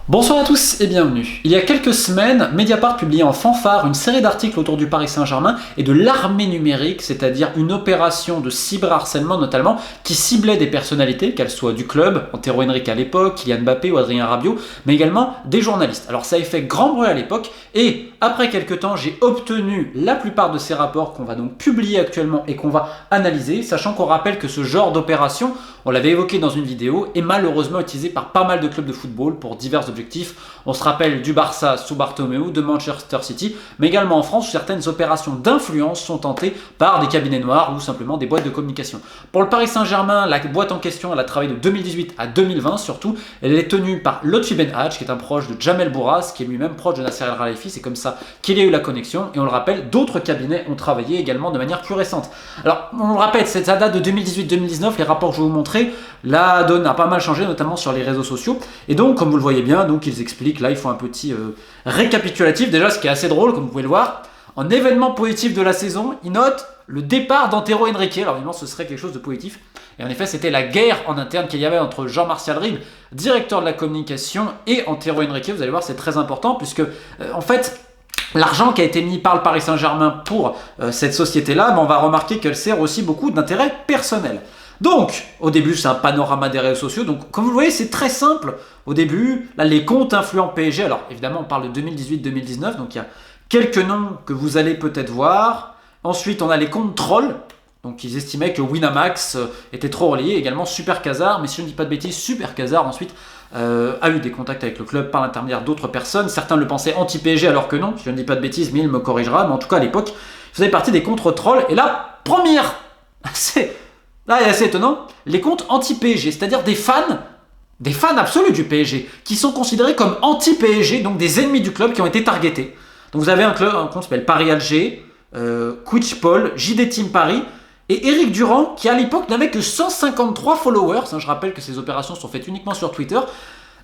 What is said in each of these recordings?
Bonsoir à tous et bienvenue. Il y a quelques semaines, Mediapart publiait en fanfare une série d'articles autour du Paris Saint-Germain et de l'armée numérique, c'est-à-dire une opération de cyberharcèlement notamment, qui ciblait des personnalités, qu'elles soient du club, Antero Henrique à l'époque, Kylian Mbappé ou Adrien Rabiot, mais également des journalistes. Alors ça a fait grand bruit à l'époque et après quelques temps, j'ai obtenu la plupart de ces rapports qu'on va donc publier actuellement et qu'on va analyser, sachant qu'on rappelle que ce genre d'opération, on l'avait évoqué dans une vidéo, est malheureusement utilisé par pas mal de clubs de football pour divers objectifs. On se rappelle du Barça sous Bartomeu, de Manchester City, mais également en France où certaines opérations d'influence sont tentées par des cabinets noirs ou simplement des boîtes de communication. Pour le Paris Saint-Germain, la boîte en question, elle a travaillé de 2018 à 2020 surtout. Elle est tenue par Lotfi Ben Hadj, qui est un proche de Jamel Bourras, qui est lui-même proche de Nasser El Khelaifi. C'est comme ça qu'il y a eu la connexion. Et on le rappelle, d'autres cabinets ont travaillé également de manière plus récente. Alors, on le rappelle, ça date de 2018-2019. Les rapports que je vais vous montrer, la donne a pas mal changé, notamment sur les réseaux sociaux. Et donc, comme vous le voyez bien, donc ils expliquent, là, ils font un petit récapitulatif. Déjà, ce qui est assez drôle, comme vous pouvez le voir, en événement positif de la saison, ils notent le départ d'Antero Henrique. Alors, évidemment, ce serait quelque chose de positif. Et en effet, c'était la guerre en interne qu'il y avait entre Jean-Martial Rive, directeur de la communication, et Antero Henrique. Vous allez voir, c'est très important, puisque, en fait, l'argent qui a été mis par le Paris Saint-Germain pour cette société-là, on va remarquer qu'elle sert aussi beaucoup d'intérêt personnel. Donc, au début, c'est un panorama des réseaux sociaux. Donc, comme vous le voyez, c'est très simple. Au début, là, les comptes influents PSG. Alors, évidemment, on parle de 2018-2019. Donc, il y a quelques noms que vous allez peut-être voir. Ensuite, on a les comptes trolls. Donc, ils estimaient que Winamax était trop relayé. Également, Super Casar. Mais si je ne dis pas de bêtises, Super Casar, ensuite, a eu des contacts avec le club par l'intermédiaire d'autres personnes. Certains le pensaient anti-PSG, alors que non. Si je ne dis pas de bêtises, mais il me corrigera. Mais en tout cas, à l'époque, ils faisaient partie des comptes trolls. Et là, première, là, c'est assez étonnant, les comptes anti-PSG, c'est-à-dire des fans absolus du PSG, qui sont considérés comme anti-PSG, donc des ennemis du club qui ont été targetés. Donc vous avez un compte qui s'appelle Paris-Alger, Quitch Paul, JD Team Paris, et Eric Durand, qui à l'époque n'avait que 153 followers. Je rappelle que ces opérations sont faites uniquement sur Twitter.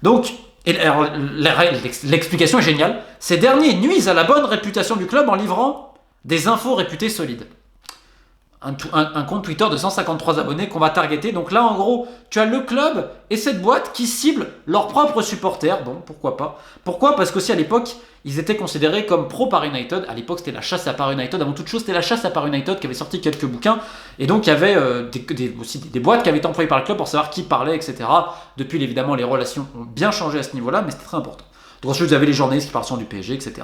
Donc, alors, l'explication est géniale. Ces derniers nuisent à la bonne réputation du club en livrant des infos réputées solides. Un compte Twitter de 153 abonnés qu'on va targeter. Donc là, en gros, tu as le club et cette boîte qui ciblent leurs propres supporters. Bon, pourquoi pas. Pourquoi ? Parce qu'aussi à l'époque, ils étaient considérés comme pro-Paris United. À l'époque, c'était la chasse à Paris United. Avant toute chose, c'était la chasse à Paris United qui avait sorti quelques bouquins. Et donc, il y avait aussi des boîtes qui avaient été employées par le club pour savoir qui parlait, etc. Depuis, évidemment, les relations ont bien changé à ce niveau-là, mais c'était très important. Donc ensuite, vous avez les journalistes qui parlent du PSG, etc.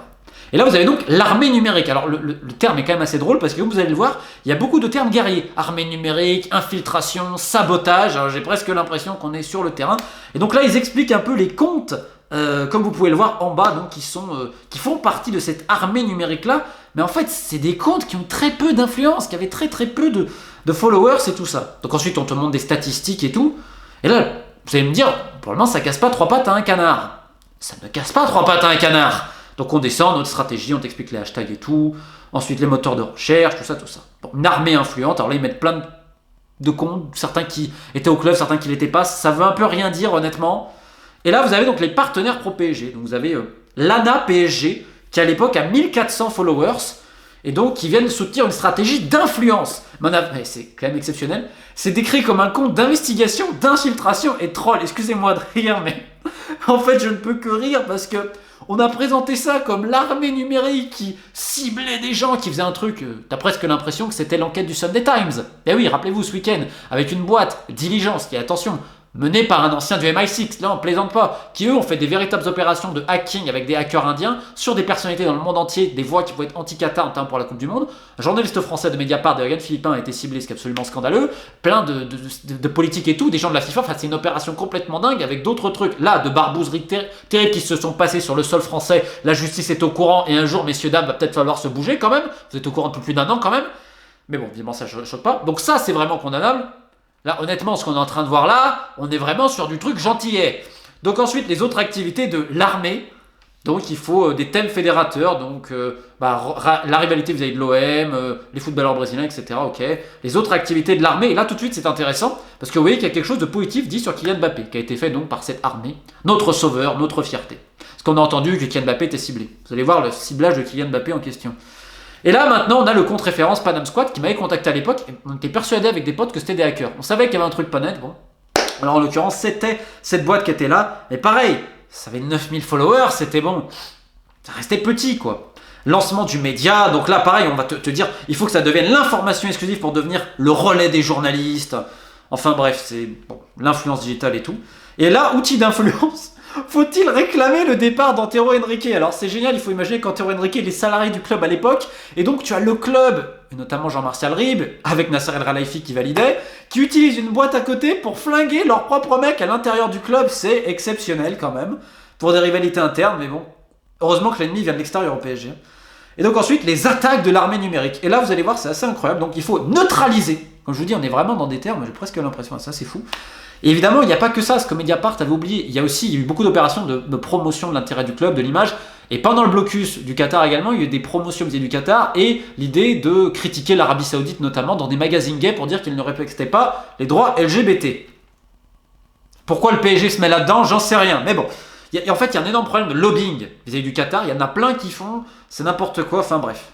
Et là, vous avez donc l'armée numérique. Alors, le terme est quand même assez drôle parce que, comme vous allez le voir, il y a beaucoup de termes guerriers. Armée numérique, infiltration, sabotage. Alors, j'ai presque l'impression qu'on est sur le terrain. Et donc là, ils expliquent un peu les comptes, comme vous pouvez le voir en bas, donc, qui font partie de cette armée numérique-là. Mais en fait, c'est des comptes qui ont très peu d'influence, qui avaient très très peu de followers et tout ça. Donc ensuite, on te montre des statistiques et tout. Et là, vous allez me dire, pour le moment, ça casse pas trois pattes à un canard. Ça ne casse pas trois pattes à un canard. Donc on descend, notre stratégie, on t'explique les hashtags et tout. Ensuite les moteurs de recherche, tout ça, tout ça. Bon, une armée influente. Alors là ils mettent plein de comptes, certains qui étaient au club, certains qui l'étaient pas. Ça veut un peu rien dire honnêtement. Et là vous avez donc les partenaires pro PSG. Donc vous avez l'ANA PSG qui à l'époque a 1400 followers. Et donc qui viennent soutenir une stratégie d'influence. Mais c'est quand même exceptionnel. C'est décrit comme un compte d'investigation, d'infiltration et troll. Excusez-moi de rire, mais en fait je ne peux que rire parce que on a présenté ça comme l'armée numérique qui ciblait des gens, qui faisait un truc. T'as presque l'impression que c'était l'enquête du Sunday Times. Et oui, rappelez-vous ce week-end, avec une boîte Diligence qui, attention, menée par un ancien du MI6, là on plaisante pas, qui eux ont fait des véritables opérations de hacking avec des hackers indiens sur des personnalités dans le monde entier, des voix qui pouvaient être anti-Qatar notamment pour la Coupe du Monde. Un journaliste français de Mediapart, Dorian Philippin, a été ciblé, ce qui est absolument scandaleux. Plein de politiques et tout, des gens de la FIFA. Enfin, c'est une opération complètement dingue avec d'autres trucs. Là, de barbouzeries terribles qui se sont passées sur le sol français. La justice est au courant et un jour, messieurs, dames, va peut-être falloir se bouger quand même. Vous êtes au courant depuis plus d'un an quand même. Mais bon, évidemment, ça ne choque pas. Donc ça, c'est vraiment condamnable. Là, honnêtement, ce qu'on est en train de voir là, on est vraiment sur du truc gentillet. Donc ensuite, les autres activités de l'armée. Donc il faut des thèmes fédérateurs, donc la rivalité vis-à-vis de l'OM, les footballeurs brésiliens, etc. Ok. Les autres activités de l'armée, et là tout de suite c'est intéressant, parce que vous voyez qu'il y a quelque chose de positif dit sur Kylian Mbappé, qui a été fait donc par cette armée, notre sauveur, notre fierté. Parce qu'on a entendu que Kylian Mbappé était ciblé. Vous allez voir le ciblage de Kylian Mbappé en question. Et là maintenant on a le compte référence Panam Squad qui m'avait contacté à l'époque, et on était persuadé avec des potes que c'était des hackers. On savait qu'il y avait un truc pas net, bon. Alors en l'occurrence c'était cette boîte qui était là, mais pareil, ça avait 9000 followers, c'était bon. Ça restait petit, quoi. Lancement du média, donc là, pareil, on va te dire, il faut que ça devienne l'information exclusive pour devenir le relais des journalistes. Enfin bref, c'est bon, l'influence digitale et tout. Et là, outil d'influence, faut-il réclamer le départ d'Antero Henrique? Alors c'est génial, il faut imaginer qu'Antero Henrique est salarié du club à l'époque, et donc tu as le club, et notamment Jean-Martial Ribes, avec Nasser El Khelaifi qui validait, qui utilise une boîte à côté pour flinguer leur propre mec à l'intérieur du club. C'est exceptionnel quand même, pour des rivalités internes, mais bon, heureusement que l'ennemi vient de l'extérieur au PSG. Et donc ensuite, les attaques de l'armée numérique. Et là, vous allez voir, c'est assez incroyable. Donc il faut neutraliser. Comme je vous dis, on est vraiment dans des termes, j'ai presque l'impression, ça c'est fou. Et évidemment, il n'y a pas que ça, ce que Mediapart avait oublié. Il y a eu beaucoup d'opérations de promotion de l'intérêt du club, de l'image. Et pendant le blocus du Qatar également, il y a eu des promotions vis-à-vis du Qatar et l'idée de critiquer l'Arabie Saoudite notamment dans des magazines gays pour dire qu'ils ne respectaient pas les droits LGBT. Pourquoi le PSG se met là-dedans, j'en sais rien. Mais bon, en fait, il y a un énorme problème de lobbying vis-à-vis du Qatar. Il y en a plein qui font, c'est n'importe quoi, enfin bref.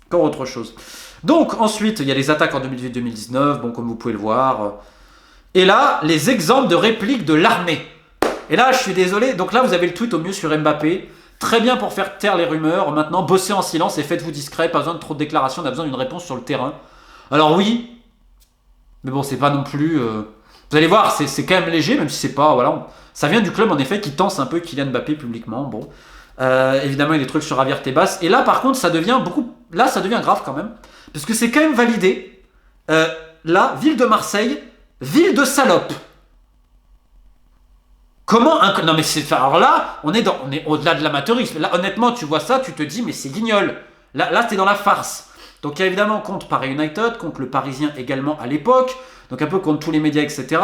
Encore autre chose. Donc ensuite, il y a les attaques en 2018-2019, bon, comme vous pouvez le voir. Et là, les exemples de répliques de l'armée. Et là, je suis désolé, donc là, vous avez le tweet au mieux sur Mbappé. Très bien pour faire taire les rumeurs. Maintenant, bossez en silence et faites-vous discret. Pas besoin de trop de déclarations, on a besoin d'une réponse sur le terrain. Alors oui, mais bon, c'est pas non plus... Vous allez voir, c'est quand même léger, même si c'est pas... Voilà, ça vient du club, en effet, qui tense un peu Kylian Mbappé publiquement. Bon, évidemment, il y a des trucs sur Javier Tebas. Et là, par contre, ça devient beaucoup... Là, ça devient grave quand même. Parce que c'est quand même validé. Là, ville de Marseille, ville de salope. Comment un... Non mais c'est... Alors là, on est au-delà de l'amateurisme. Là, honnêtement, tu vois ça, tu te dis, mais c'est guignol. Là t'es dans la farce. Donc il y a évidemment contre Paris United, contre le Parisien également à l'époque, donc un peu contre tous les médias, etc.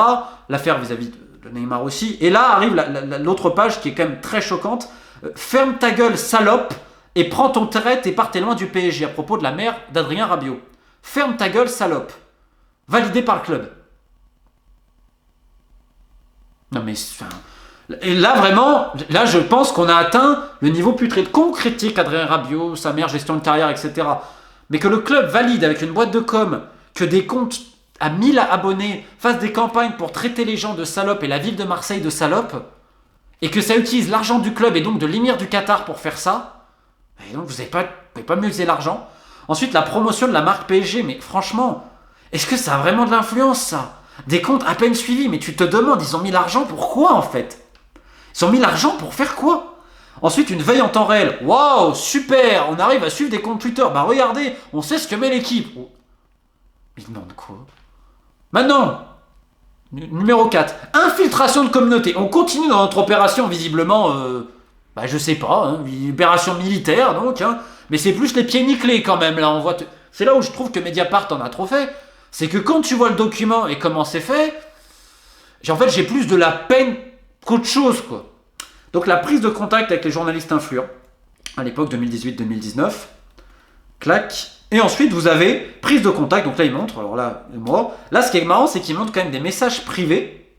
L'affaire vis-à-vis de Neymar aussi. Et là arrive l'autre page qui est quand même très choquante. Ferme ta gueule, salope, et prends ton trait et partez loin du PSG, à propos de la mère d'Adrien Rabiot. Ferme ta gueule, salope. Validé par le club. Non mais... Enfin... Et là vraiment, là je pense qu'on a atteint le niveau putrid qu'on critique Adrien Rabiot, sa mère, gestion de carrière, etc. Mais que le club valide avec une boîte de com, que des comptes à 1000 abonnés fassent des campagnes pour traiter les gens de salopes et la ville de Marseille de salopes, et que ça utilise l'argent du club et donc de l'émir du Qatar pour faire ça, et donc vous n'avez pas mieux usé l'argent. Ensuite la promotion de la marque PSG, mais franchement, est-ce que ça a vraiment de l'influence ça? Des comptes à peine suivis, mais tu te demandes, ils ont mis l'argent pour quoi en fait? Ils ont mis l'argent pour faire quoi? Ensuite, une veille en temps réel. Waouh, super, on arrive à suivre des comptes Twitter. Bah regardez, on sait ce que met l'équipe. Oh. Ils demandent quoi? Maintenant, numéro 4. Infiltration de communauté. On continue dans notre opération, visiblement, je sais pas, hein, opération militaire, donc. Hein, mais c'est plus les pieds nickelés quand même, là. On voit c'est là où je trouve que Mediapart en a trop fait. C'est que quand tu vois le document et comment c'est fait, j'ai plus de la peine qu'autre chose, quoi. Donc la prise de contact avec les journalistes influents, à l'époque 2018-2019, clac. Et ensuite vous avez prise de contact, donc là il montre, alors là, moi, là ce qui est marrant c'est qu'il montre quand même des messages privés,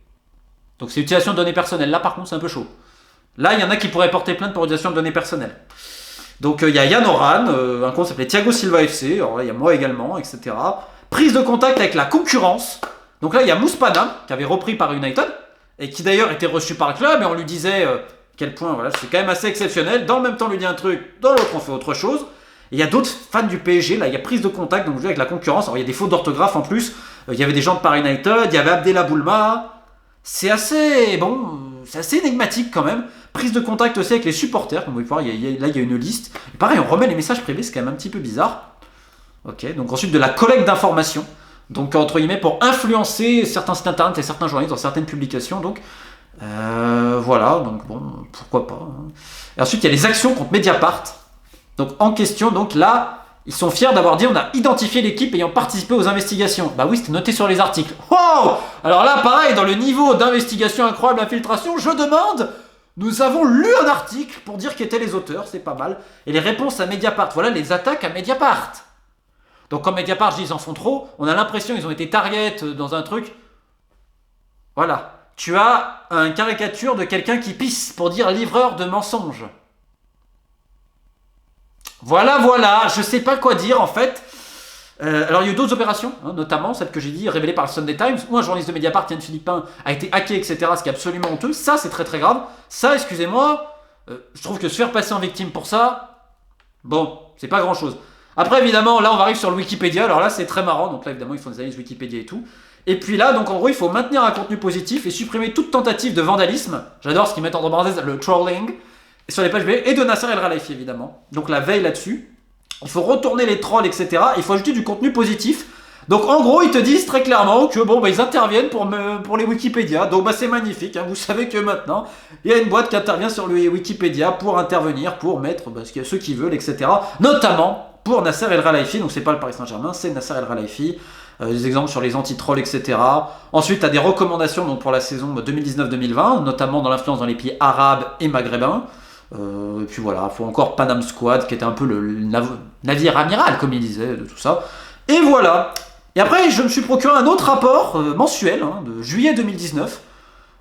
donc c'est utilisation de données personnelles, là par contre c'est un peu chaud. Là il y en a qui pourraient porter plainte pour utilisation de données personnelles. Donc il y a Yann Oran, un compte s'appelait Thiago Silva FC, alors là il y a moi également, etc. Prise de contact avec la concurrence, donc là il y a Mouspana, qui avait repris par United, et qui d'ailleurs était reçu par le club, et on lui disait quel point, voilà, c'est quand même assez exceptionnel. Dans le même temps, on lui dit un truc, dans l'autre, on fait autre chose. Et il y a d'autres fans du PSG, là, il y a prise de contact, donc avec la concurrence. Alors, il y a des fautes d'orthographe en plus. Il y avait des gens de Paris United, il y avait Abdellah Boulma. C'est assez, c'est assez énigmatique quand même. Prise de contact aussi avec les supporters, comme vous pouvez voir, là, il y a une liste. Et pareil, on remet les messages privés, c'est quand même un petit peu bizarre. Ok, donc ensuite de la collecte d'informations. Donc, entre guillemets, pour influencer certains sites internet et certains journalistes dans certaines publications, donc... voilà, donc bon, pourquoi pas. Hein. Et ensuite, il y a les actions contre Mediapart. Donc, en question, donc là, ils sont fiers d'avoir dit on a identifié l'équipe ayant participé aux investigations. Bah oui, c'était noté sur les articles. Wow! Alors là, pareil, dans le niveau d'investigation incroyable, infiltration, je demande, nous avons lu un article pour dire qui étaient les auteurs, c'est pas mal. Et les réponses à Mediapart, voilà les attaques à Mediapart. Donc, quand Mediapart dit ils en font trop, on a l'impression qu'ils ont été target dans un truc. Voilà. Tu as une caricature de quelqu'un qui pisse pour dire livreur de mensonges. Voilà, je sais pas quoi dire en fait. Alors il y a eu d'autres opérations, hein, notamment celle que j'ai dit, révélée par le Sunday Times, où un journaliste de Mediapart, Yann Philippin, a été hacké, etc., ce qui est absolument honteux. Ça, c'est très très grave. Ça, excusez-moi, je trouve que se faire passer en victime pour ça, bon, c'est pas grand-chose. Après, évidemment, là, on arrive sur le Wikipédia. Alors là, c'est très marrant. Donc là, évidemment, ils font des analyses Wikipédia et tout. Et puis là, donc en gros, il faut maintenir un contenu positif et supprimer toute tentative de vandalisme. J'adore ce qu'ils mettent entre parenthèses, le trolling, sur les pages B, et de Nasser El Khelaifi, évidemment. Donc la veille là-dessus. Il faut retourner les trolls, etc. Il faut ajouter du contenu positif. Donc en gros, ils te disent très clairement que bon, bah, ils interviennent pour les Wikipédia. Donc bah, c'est magnifique. Hein. Vous savez que maintenant, il y a une boîte qui intervient sur le Wikipédia pour intervenir, pour mettre bah, ceux qui veulent, etc. Notamment pour Nasser El Khelaifi. Donc c'est pas le Paris Saint-Germain, c'est Nasser El Khelaifi. Des exemples sur les anti-trolls, etc. Ensuite, tu as des recommandations donc, pour la saison 2019-2020, notamment dans l'influence dans les pays arabes et maghrébins. Et puis voilà, il faut encore Panam Squad, qui était un peu le navire amiral, comme il disait, de tout ça. Et voilà. Et après, je me suis procuré un autre rapport mensuel, hein, de juillet 2019.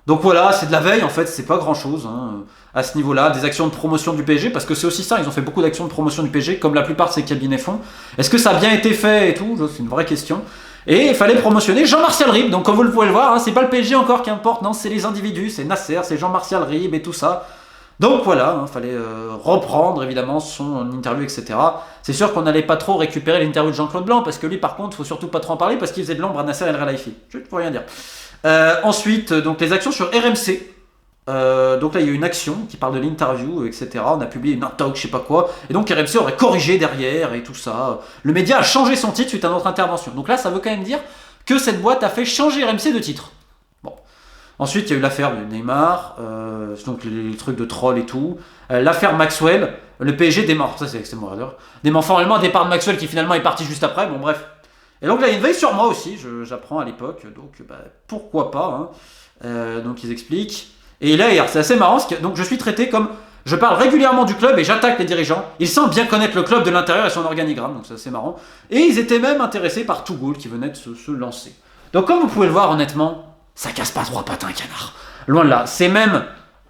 Donc voilà, c'est de la veille, en fait, c'est pas grand-chose hein, à ce niveau-là. Des actions de promotion du PSG, parce que c'est aussi ça, ils ont fait beaucoup d'actions de promotion du PSG, comme la plupart de ces cabinets font. Est-ce que ça a bien été fait et tout? C'est une vraie question. Et il fallait promotionner Jean-Martial Ribes, donc comme vous le pouvez le voir, hein, c'est pas le PSG encore qui importe, non, c'est les individus, c'est Nasser, c'est Jean-Martial Ribes et tout ça. Donc voilà, il fallait reprendre évidemment son interview, etc. C'est sûr qu'on n'allait pas trop récupérer l'interview de Jean-Claude Blanc, parce que lui par contre, il faut surtout pas trop en parler, parce qu'il faisait de l'ombre à Nasser El Khelaifi. Je ne peux rien dire. Ensuite, donc les actions sur RMC. Donc là, il y a eu une action qui parle de l'interview, etc. On a publié une talk, je sais pas quoi. Et donc RMC aurait corrigé derrière et tout ça. Le média a changé son titre suite à notre intervention. Donc là, ça veut quand même dire que cette boîte a fait changer RMC de titre. Bon. Ensuite, il y a eu l'affaire de Neymar, donc les trucs de troll et tout. L'affaire Maxwell, le PSG dément. Ça, c'est extrêmement dément formellement un départ de Maxwell qui finalement est parti juste après. Bon, bref. Et donc là, il y a une veille sur moi aussi, j'apprends à l'époque. Donc, bah, pourquoi pas hein. Donc, ils expliquent. Et là, c'est assez marrant, donc je suis traité comme... Je parle régulièrement du club et j'attaque les dirigeants. Ils semblent bien connaître le club de l'intérieur et son organigramme, donc c'est assez marrant. Et ils étaient même intéressés par Tougoul qui venait de se lancer. Donc comme vous pouvez le voir, honnêtement, ça casse pas trois pattes un canard. Loin de là. C'est même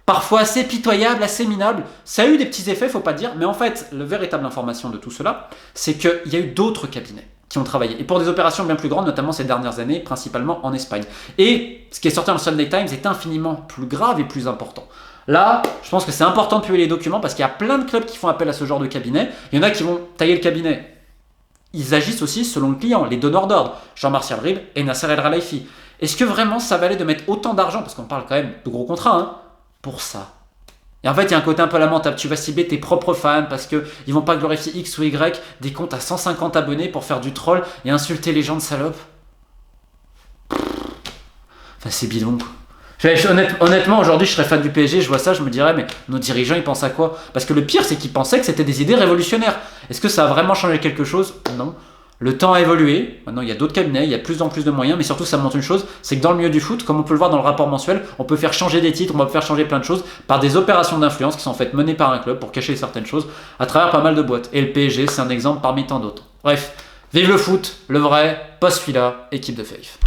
parfois assez pitoyable, assez minable. Ça a eu des petits effets, faut pas dire. Mais en fait, la véritable information de tout cela, c'est qu'il y a eu d'autres cabinets qui ont travaillé. Et pour des opérations bien plus grandes, notamment ces dernières années, principalement en Espagne. Et ce qui est sorti dans le Sunday Times est infiniment plus grave et plus important. Là, je pense que c'est important de publier les documents parce qu'il y a plein de clubs qui font appel à ce genre de cabinet. Il y en a qui vont tailler le cabinet. Ils agissent aussi selon le client, les donneurs d'ordre, Jean-Martial Ribes et Nasser El Khelaifi. Est-ce que vraiment ça valait de mettre autant d'argent, parce qu'on parle quand même de gros contrats, hein, pour ça? Et en fait, il y a un côté un peu lamentable. Tu vas cibler tes propres fans parce qu'ils vont pas glorifier X ou Y, des comptes à 150 abonnés pour faire du troll et insulter les gens de salopes. Enfin, c'est bidon, quoi. Honnêtement, aujourd'hui, je serais fan du PSG, je vois ça, je me dirais, mais nos dirigeants, ils pensent à quoi? Parce que le pire, c'est qu'ils pensaient que c'était des idées révolutionnaires. Est-ce que ça a vraiment changé quelque chose? Non. Le temps a évolué, maintenant il y a d'autres cabinets, il y a de plus en plus de moyens, mais surtout ça montre une chose, c'est que dans le milieu du foot, comme on peut le voir dans le rapport mensuel, on peut faire changer des titres, on peut faire changer plein de choses par des opérations d'influence qui sont en fait menées par un club pour cacher certaines choses à travers pas mal de boîtes. Et le PSG, c'est un exemple parmi tant d'autres. Bref, vive le foot, le vrai, post-fila, équipe de Faith.